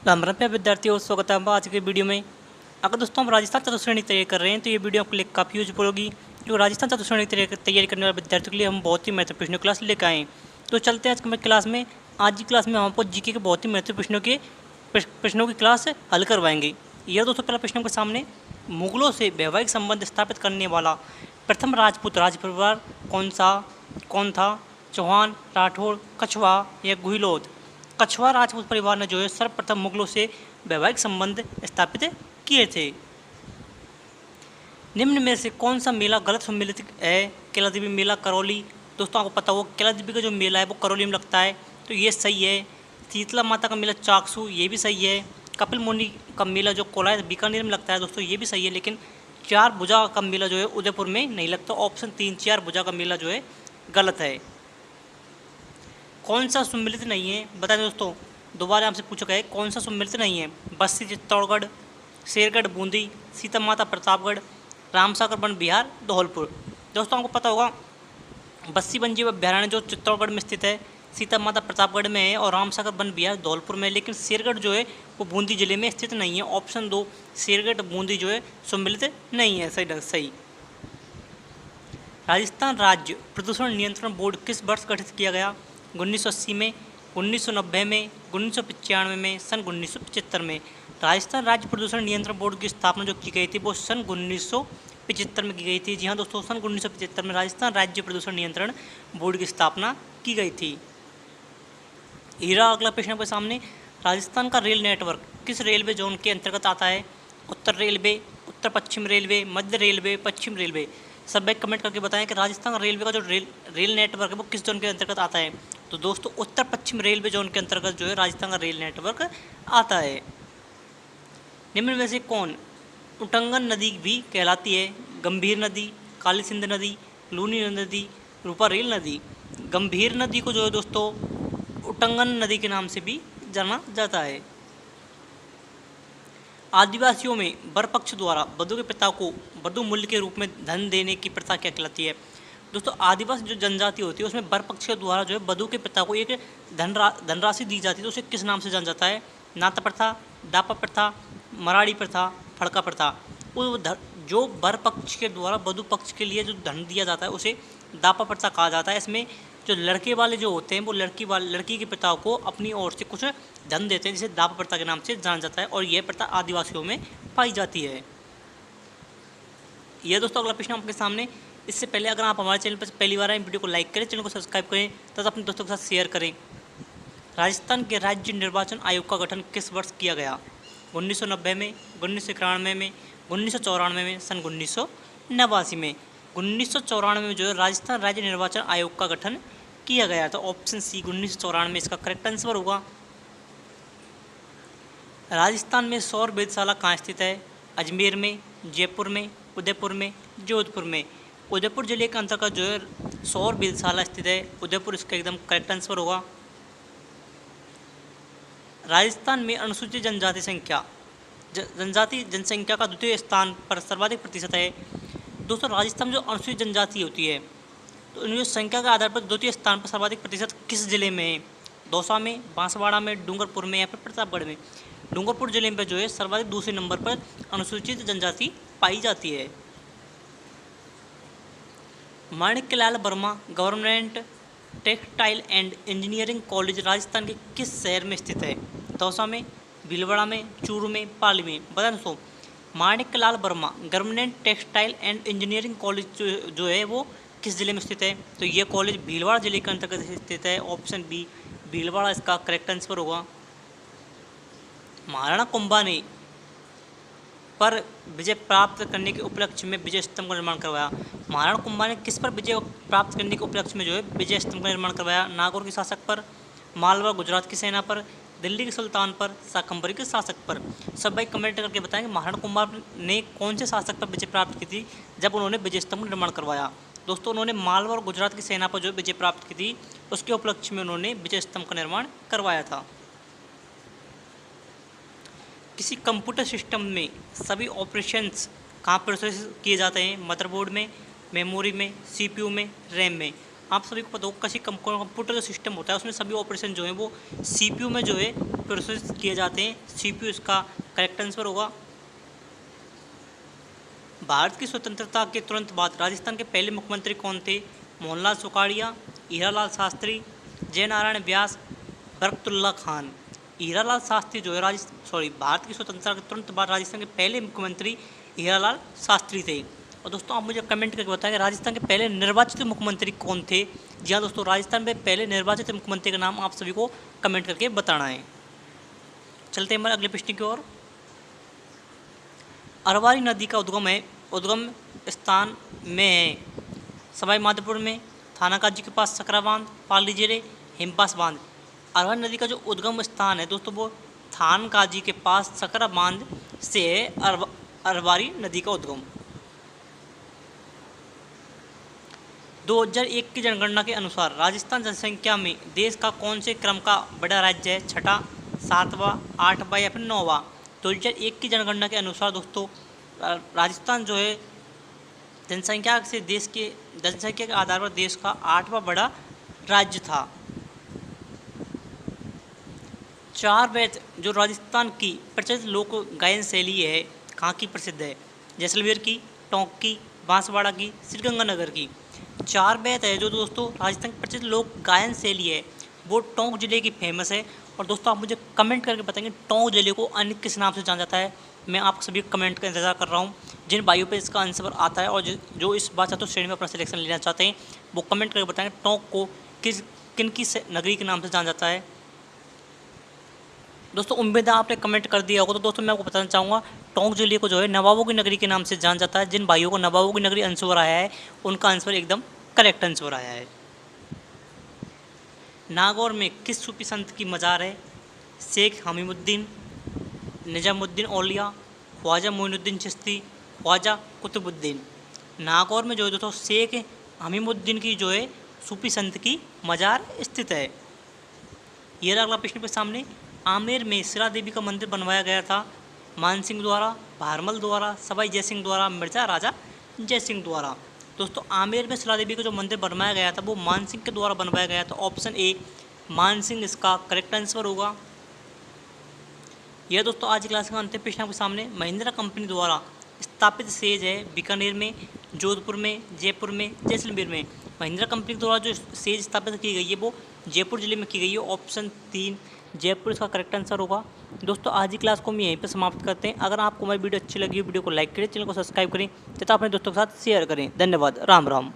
राम राम प्यारे विद्यार्थियों, स्वागत है आज के वीडियो में। अगर दोस्तों हम राजस्थान चतुश्रेणी तैयारी कर रहे हैं तो ये वीडियो आपके लिए काफ़ी यूजफुल होगी। जो राजस्थान चतुश्रेणी तैयारी करने वाले विद्यार्थियों के लिए हम बहुत ही महत्वपूर्ण क्लास लेकर आए हैं। तो चलते हैं आज की क्लास में। आज की क्लास में हम आपको जीके के बहुत ही महत्वपूर्ण प्रश्नों की क्लास हल करवाएंगे। यह दोस्तों पहला प्रश्न के सामने, मुगलों से वैवाहिक संबंध स्थापित करने वाला प्रथम राजपूत राज परिवार कौन था? चौहान, राठौड़, कछवा या गुहिलोत? कछवा राजपूत परिवार ने जो है सर्वप्रथम मुगलों से वैवाहिक संबंध स्थापित किए थे। निम्न में से कौन सा मेला गलत सम्मिलित है? कैला देवी मेला, करौली। दोस्तों आपको पता होगा कैला देवी का जो मेला है वो करौली में लगता है, तो ये सही है। शीतला माता का मेला चाकसू, ये भी सही है। कपिल मुनि का मेला जो कोलाय बीकानेर में लगता है दोस्तों, ये भी सही है। लेकिन चार भुजा का मेला जो है उदयपुर में नहीं लगता। ऑप्शन 3 चार भुजा का मेला जो है गलत है। कौन सा सम्मिलित नहीं है? बताएं दोस्तों, दोबारा आपसे पूछा गया है कौन सा सम्मिलित नहीं है? बस्सी चित्तौड़गढ़, शेरगढ़ बूंदी, सीता माता प्रतापगढ़, रामसागर वन बिहार, धौलपुर। दोस्तों आपको पता होगा बस्सी वन्यजीव अभ्यारण्य जो चित्तौड़गढ़ में स्थित है, सीता माता प्रतापगढ़ में है और रामसागर वन बिहार धौलपुर में। लेकिन शेरगढ़ जो है वो बूंदी जिले में स्थित नहीं है। ऑप्शन 2 शेरगढ़ बूंदी जो है सम्मिलित नहीं है। सही। राजस्थान राज्य प्रदूषण नियंत्रण बोर्ड किस वर्ष गठित किया गया? 1980 में, 1990 में, 1995 में, सन 1975 में। राजस्थान राज्य प्रदूषण नियंत्रण बोर्ड की स्थापना जो की गई थी वो सन 1975 में की गई थी। जी हाँ दोस्तों, सन 1975 में राजस्थान राज्य प्रदूषण नियंत्रण बोर्ड की स्थापना की गई थी। हीरा अगला प्रश्न आपके सामने, राजस्थान का रेल नेटवर्क किस रेलवे जोन के अंतर्गत आता है? उत्तर रेलवे, उत्तर पश्चिम रेलवे, मध्य रेलवे, पश्चिम रेलवे। सब भाई कमेंट करके बताएं कि राजस्थान रेलवे का जो रेल नेटवर्क है वो किस जोन के अंतर्गत आता है। तो दोस्तों उत्तर पश्चिम रेलवे जोन के अंतर्गत जो है राजस्थान का रेल नेटवर्क आता है। निम्न में से कौन उटंगन नदी भी कहलाती है? गंभीर नदी, काली सिंध नदी, लूनी नदी, रूपारेल नदी। गंभीर नदी को जो है दोस्तों उटंगन नदी के नाम से भी जाना जाता है। आदिवासियों में वर पक्ष द्वारा वधू के पिता को वधू मूल्य के रूप में धन देने की प्रथा क्या कहलाती है? दोस्तों आदिवासी जो जनजाति होती है उसमें वर पक्ष के द्वारा जो है वधू के पिता को एक धनराशि दी जाती है, तो उसे किस नाम से जाना जाता है? नाता प्रथा, दापा प्रथा, मराड़ी प्रथा, फड़का प्रथा। जो वर पक्ष के द्वारा वधू पक्ष के लिए जो धन दिया जाता है उसे दापा प्रथा कहा जाता है। इसमें जो लड़के वाले जो होते हैं वो लड़की के पिता को अपनी ओर से कुछ धन देते हैं, जिसे दापा प्रथा के नाम से जाना जाता है और यह प्रथा आदिवासियों में पाई जाती है। यह दोस्तों अगला प्रश्न आपके सामने। इससे पहले अगर आप हमारे चैनल पर पहली बार आए, वीडियो को लाइक करें, चैनल को सब्सक्राइब करें तथा अपने दोस्तों के साथ शेयर करें। राजस्थान के राज्य निर्वाचन आयोग का गठन किस वर्ष किया गया? 1990 में, 1991 में, 1994 में, सन 1989 में। 1994 में जो है राजस्थान राज्य निर्वाचन आयोग का गठन किया गया। तो ऑप्शन सी 1994 में इसका करेक्ट आंसर होगा। राजस्थान में सौर वेधशाला कहाँ स्थित है? अजमेर में, जयपुर में, उदयपुर में, जोधपुर में। उदयपुर जिले के अंतर्गत जो है सौर वेधशाला स्थित है। उदयपुर इसका एकदम करेक्ट आंसर होगा। राजस्थान में अनुसूचित जनसंख्या का द्वितीय स्थान पर सर्वाधिक प्रतिशत है। दोस्तों राजस्थान में जो अनुसूचित जनजाति होती है तो उनकी संख्या के आधार पर द्वितीय स्थान पर सर्वाधिक प्रतिशत किस जिले में है? दौसा में, बांसवाड़ा में, डूंगरपुर में या फिर प्रतापगढ़ में। डूंगरपुर जिले में जो है सर्वाधिक दूसरे नंबर पर अनुसूचित जनजाति पाई जाती है। Manikyalal Verma government textile and engineering college Rajasthan के किस शहर में स्थित है? दौसा में, भीलवाड़ा में, चूरू में, पाली में। बता दोस्तों Manikyalal Verma government textile and engineering college जो है वो किस जिले में स्थित है? तो ये कॉलेज भीलवाड़ा जिले के अंतर्गत स्थित है। ऑप्शन बी भीलवाड़ा इसका करेक्ट आंसर होगा। महाराणा कुंभा ने पर विजय प्राप्त करने के उपलक्ष्य में विजय स्तंभ का निर्माण करवाया। महाराणा कुंभा ने किस पर विजय प्राप्त करने के उपलक्ष्य में जो है विजय स्तंभ का निर्माण करवाया? नागौर के शासक पर, मालवा गुजरात की सेना पर, दिल्ली के सुल्तान पर, शाकंभरी के शासक पर। सब भाई कमेंट करके बताएं कि महाराणा कुंभा ने कौन से शासक पर विजय प्राप्त की थी जब उन्होंने विजय स्तंभ का निर्माण करवाया? दोस्तों उन्होंने मालवा और गुजरात की सेना पर जो विजय प्राप्त की थी उसके उपलक्ष्य में उन्होंने विजय स्तंभ का निर्माण करवाया था। किसी कंप्यूटर सिस्टम में सभी ऑपरेशंस कहाँ प्रोसेस किए जाते हैं? मदरबोर्ड में, मेमोरी में, सीपीयू में, रैम में। आप सभी को पता होगा किसी कंप्यूटर का सिस्टम होता है उसमें सभी ऑपरेशन जो है वो CPU में जो है प्रोसेस किए जाते हैं। CPU इसका करेक्ट आंसर होगा। भारत की स्वतंत्रता के तुरंत बाद राजस्थान के पहले मुख्यमंत्री कौन थे? मोहनलाल सुखाड़िया, हीरालाल शास्त्री, जयनारायण व्यास, बरकतुल्ला खान। हीरालाल शास्त्री जो है भारत की स्वतंत्रता के तुरंत बाद राजस्थान के पहले मुख्यमंत्री हीरालाल शास्त्री थे। और दोस्तों आप मुझे कमेंट करके बताएं राजस्थान के पहले निर्वाचित मुख्यमंत्री कौन थे? जी हाँ दोस्तों, राजस्थान में पहले निर्वाचित मुख्यमंत्री का नाम आप सभी को कमेंट करके बताना है। चलते हैं हमारे अगले प्रश्न की ओर। अरवारी नदी का उद्गम स्थान में है? सवाई माधोपुर में, थानागाजी के पास सकरा बांध, पाली जिले, हिमपास बांध। अरवारी नदी का जो उद्गम स्थान है दोस्तों वो थानगाजी के पास सकरा बांध से है अरवारी नदी का उद्गम। 2001 की जनगणना के अनुसार राजस्थान जनसंख्या में देश का कौन से क्रम का बड़ा राज्य है? छठा, सातवां, आठवां या फिर नौवां? 2001 की जनगणना के अनुसार दोस्तों राजस्थान जो है जनसंख्या के आधार पर देश का 8वां बड़ा राज्य था। 4 वेद जो राजस्थान की प्रचलित लोक गायन शैली है कहाँ की प्रसिद्ध है? जैसलमेर की, टोंक की, बांसवाड़ा की, श्रीगंगानगर की। 4 वेद है जो दोस्तों राजस्थान की प्रचलित लोक गायन शैली है वो टोंक जिले की फेमस है। और दोस्तों आप मुझे कमेंट करके बताएंगे टोंक जिले को अन्य किस नाम से जाना जाता है। मैं आप सभी कमेंट का इंतजार कर रहा हूँ। जिन भाइयों पे इसका आंसर आता है और जो इस बार चतुर्थ श्रेणी में अपना सिलेक्शन लेना चाहते हैं वो कमेंट करके बताएंगे टोंक को किन की नगरी के नाम से जाना जाता है। दोस्तों उम्मीद है आपने कमेंट कर दिया होगा। तो दोस्तों मैं आपको बताना चाहूँगा टोंक जिले को जो है नवाबों की नगरी के नाम से जाना जाता है। जिन भाइयों को नवाबों की नगरी आंसर आया है उनका आंसर एकदम करेक्ट आंसर आया है। नागौर में किस सूफी संत की मज़ार है? शेख हमीमुद्दीन, निजामुद्दीन औलिया, ख्वाजा मोइनुद्दीन चिश्ती, ख्वाजा कुतुबुद्दीन। नागौर में जो है दोस्तों शेख हमीमुद्दीन की जो है सूफी संत की मज़ार स्थित है। ये अगला प्रश्न के सामने। आमेर में सिरा देवी का मंदिर बनवाया गया था? मानसिंह द्वारा, भारमल द्वारा, सवाई जयसिंह द्वारा, मिर्जा राजा जयसिंह द्वारा। दोस्तों आमेर में सिरा देवी का जो मंदिर बनवाया गया था वो मानसिंह के द्वारा बनवाया गया था। ऑप्शन ए मानसिंह इसका करेक्ट आंसर होगा। यह दोस्तों आज की क्लास का अंतिम प्रश्न आपके सामने। महिंद्रा कंपनी द्वारा स्थापित सेज है बीकानेर में, जोधपुर में, जयपुर में, जैसलमेर में। महिंद्रा कंपनी द्वारा जो सेज स्थापित की गई है वो जयपुर जिले में की गई है। ऑप्शन 3 जयपुर इसका करेक्ट आंसर होगा। दोस्तों आज की क्लास को हम यहीं पर समाप्त करते हैं। अगर आपको हमारी वीडियो अच्छी लगी वीडियो को लाइक करें, चैनल को सब्सक्राइब करें तथा अपने दोस्तों के साथ शेयर करें। धन्यवाद। राम राम।